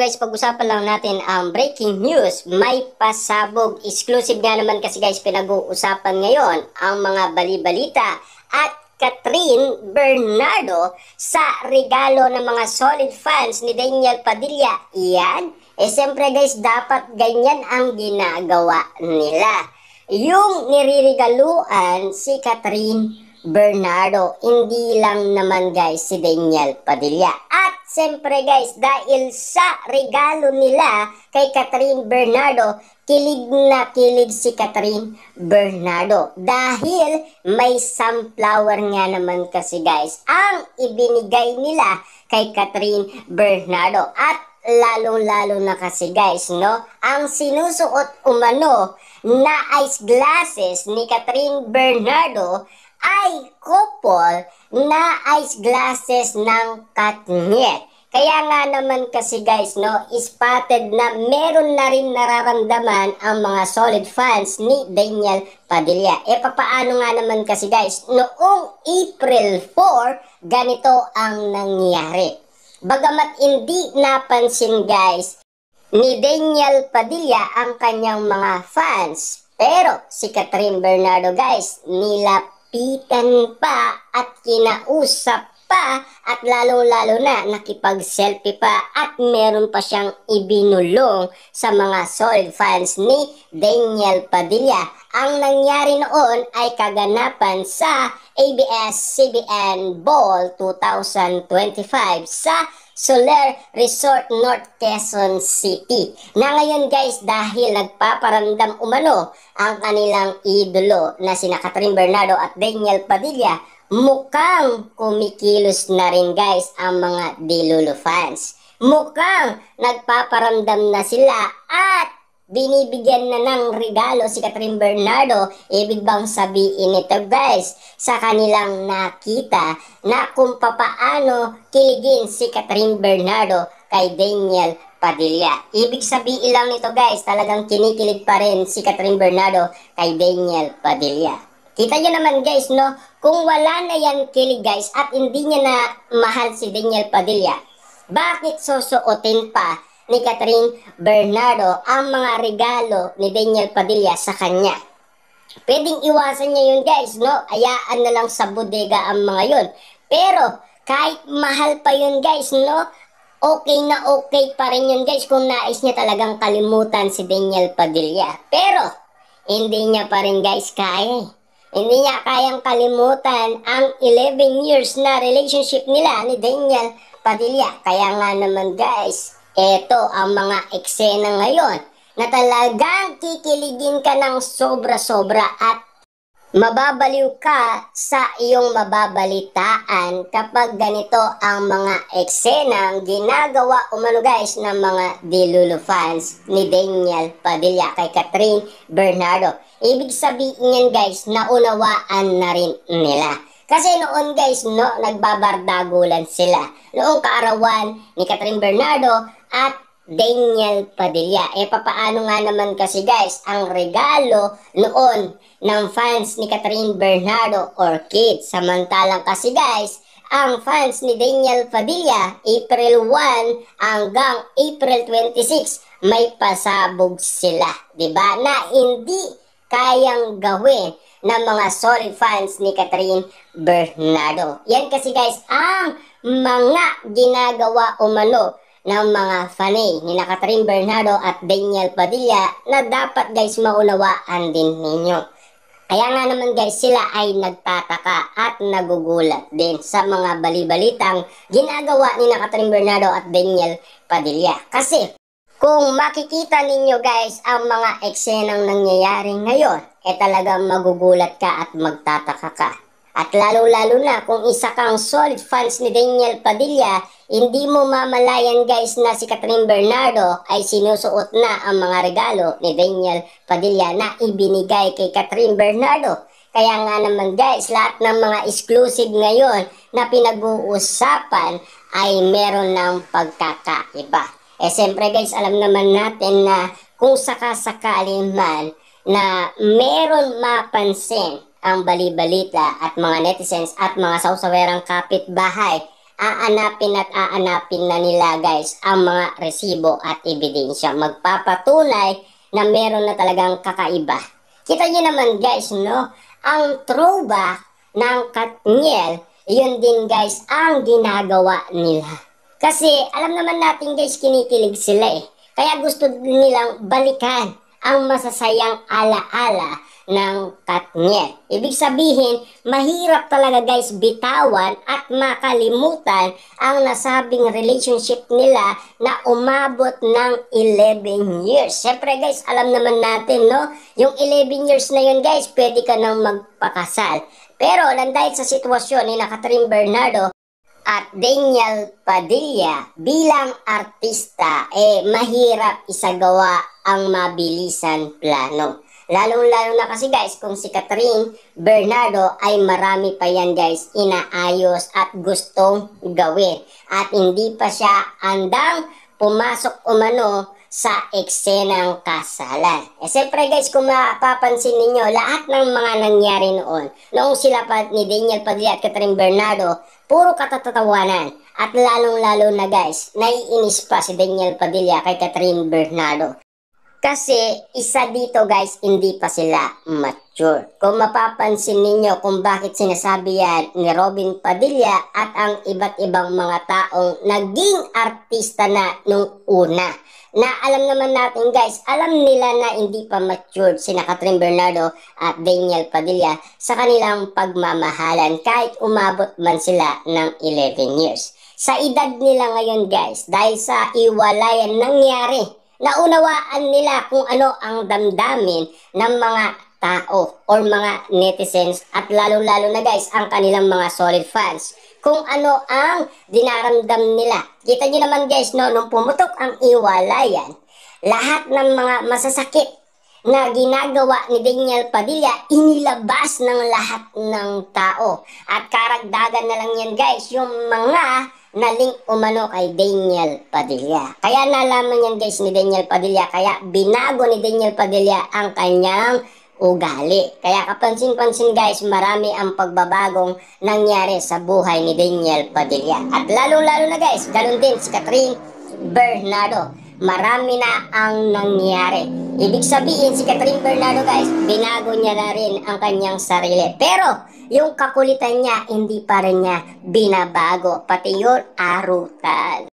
guys, pag-usapan lang natin ang breaking news. May pasabog. Exclusive nga naman kasi guys pinag-uusapan ngayon ang mga bali-balita at Catherine Bernardo sa regalo ng mga solid fans ni Daniel Padilla. Iyan. Siyempre guys, dapat ganyan ang ginagawa nila. Yung niririgaluan si Catherine Bernardo, hindi lang naman guys si Daniel Padilla. At siyempre guys, dahil sa regalo nila kay Catherine Bernardo, kilig na kilig si Catherine Bernardo. Dahil may sunflower nga naman kasi guys ang ibinigay nila kay Catherine Bernardo. At lalong-lalo na kasi guys, no? Ang sinusuot umano na ice glasses ni Catherine Bernardo ay couple na ice glasses ng Katniel. Kaya nga naman kasi guys, no, spotted na meron na rin nararamdaman ang mga solid fans ni Daniel Padilla. Papaano nga naman kasi guys, noong April 4, ganito ang nangyari. Bagamat hindi napansin guys ni Daniel Padilla ang kanyang mga fans, pero si Catherine Bernardo guys, nilapitan pa at kinausap pa at lalo-lalo na nakipag-selfie pa at meron pa siyang ibinulong sa mga solid fans ni Daniel Padilla. Ang nangyari noon ay kaganapan sa ABS-CBN Ball 2025 sa Soler Resort, North Quezon City. Na ngayon guys, dahil nagpaparamdam umano ang kanilang idolo na sina Catherine Bernardo at Daniel Padilla, mukhang kumikilos na rin guys ang mga Delulu fans. Mukhang nagpaparamdam na sila at binibigyan na ng regalo si Catherine Bernardo. Ibig bang sabihin ito guys, sa kanilang nakita na kung papaano kiligin si Catherine Bernardo kay Daniel Padilla. Ibig sabihin lang nito guys, talagang kinikilig pa rin si Catherine Bernardo kay Daniel Padilla. Kita nyo naman guys, no, kung wala na yan kilig guys at hindi niya na mahal si Daniel Padilla, bakit susuotin pa ni Catherine Bernardo ang mga regalo ni Daniel Padilla sa kanya? Pwedeng iwasan niya yun guys, no? Ayaan na lang sa bodega ang mga yun. Pero kahit mahal pa yun guys, no? Okay na okay pa rin yun guys kung nais niya talagang kalimutan si Daniel Padilla. Pero hindi niya pa rin guys kaya. Hindi niya kayang kalimutan ang 11 years na relationship nila ni Daniel Padilla. Kaya nga naman guys, eto ang mga eksena ngayon na talagang kikiligin ka ng sobra-sobra at mababaliw ka sa iyong mababalitaan kapag ganito ang mga eksenang ginagawa umano guys ng mga Delulu fans ni Daniel Padilla kay Catherine Bernardo. Ibig sabihin yan guys, naunawaan na rin nila. Kasi noon guys, no, nagbabardagulan sila. Noong kaarawan ni Catherine Bernardo at Daniel Padilla. Papaano nga naman kasi guys, ang regalo noon ng fans ni Catherine Bernardo, orchid. Samantalang kasi guys, ang fans ni Daniel Padilla, April 1 hanggang April 26, may pasabog sila. Diba? Na hindi kayang gawin ng mga solid fans ni Catherine Bernardo. Yan kasi guys ang mga ginagawa umano ng mga fanay ni Catherine Bernardo at Daniel Padilla na dapat guys maunawaan din ninyo. Kaya nga naman guys, sila ay nagtataka at nagugulat din sa mga bali-balitang ginagawa ni Catherine Bernardo at Daniel Padilla. Kasi kung makikita ninyo guys ang mga eksenang nangyayari ngayon, talagang magugulat ka at magtataka ka. At lalo-lalo na kung isa kang solid fans ni Daniel Padilla, hindi mo mamalayan guys na si Catherine Bernardo ay sinusuot na ang mga regalo ni Daniel Padilla na ibinigay kay Catherine Bernardo. Kaya nga naman guys, lahat ng mga exclusive ngayon na pinag-uusapan ay meron ng pagkakaiba. Siyempre guys, alam naman natin na kung sakasakali man na meron mapansin ang bali-balita at mga netizens at mga sausawerang kapitbahay aanapin at aanapin na nila guys ang mga resibo at ebidensya. Magpapatunay na meron na talagang kakaiba. Kita nyo naman guys, no? Ang throwback ng Katniel, yun din guys ang ginagawa nila. Kasi alam naman natin guys, kinikilig sila eh. Kaya gusto nilang balikan ang masasayang alaala ng Katniel. Ibig sabihin, mahirap talaga guys bitawan at makalimutan ang nasabing relationship nila na umabot ng 11 years. Siyempre guys, alam naman natin, no? Yung 11 years na yun guys, pwede ka nang magpakasal. Pero dahil sa sitwasyon ni Catherine Bernardo at Daniel Padilla bilang artista, mahirap isagawa ang mabilisan plano. Lalong-lalo na kasi guys, kung si Catherine Bernardo ay marami pa yan guys inaayos at gustong gawin. At hindi pa siya andang pumasok umano sa eksenang kasalan. Siyempre guys, kung mapapansin ninyo, lahat ng mga nangyari noong sila pa ni Daniel Padilla at Catherine Bernardo, puro katatawanan. At lalong-lalo na guys, naiinis pa si Daniel Padilla kay Catherine Bernardo. Kasi isa dito guys, hindi pa sila mature. Kung mapapansin ninyo kung bakit sinasabi yan ni Robin Padilla at ang iba't ibang mga taong naging artista na nung una. Na alam naman natin guys, alam nila na hindi pa matured sina Catherine Bernardo at Daniel Padilla sa kanilang pagmamahalan kahit umabot man sila ng 11 years. Sa edad nila ngayon guys, dahil sa iwalayan nangyari, naunawaan nila kung ano ang damdamin ng mga tao or mga netizens at lalo-lalo na guys ang kanilang mga solid fans kung ano ang dinaramdam nila. Kita nyo naman guys, no, nung pumutok ang iwalayan, lahat ng mga masasakit na ginagawa ni Daniel Padilla, inilabas ng lahat ng tao. At karagdagan na lang yan guys, yung mga na-link umano kay Daniel Padilla. Kaya nalaman yan guys ni Daniel Padilla, kaya binago ni Daniel Padilla ang kanyang ugali. Kaya kapansin-pansin guys, marami ang pagbabagong nangyari sa buhay ni Daniel Padilla. At lalo-lalo na guys, ganun din si Catherine Bernardo. Marami na ang nangyari. Ibig sabihin si Catherine Bernardo guys, binago niya na rin ang kanyang sarili. Pero yung kakulitan niya, hindi pa rin niya binabago. Pati yun, arutan.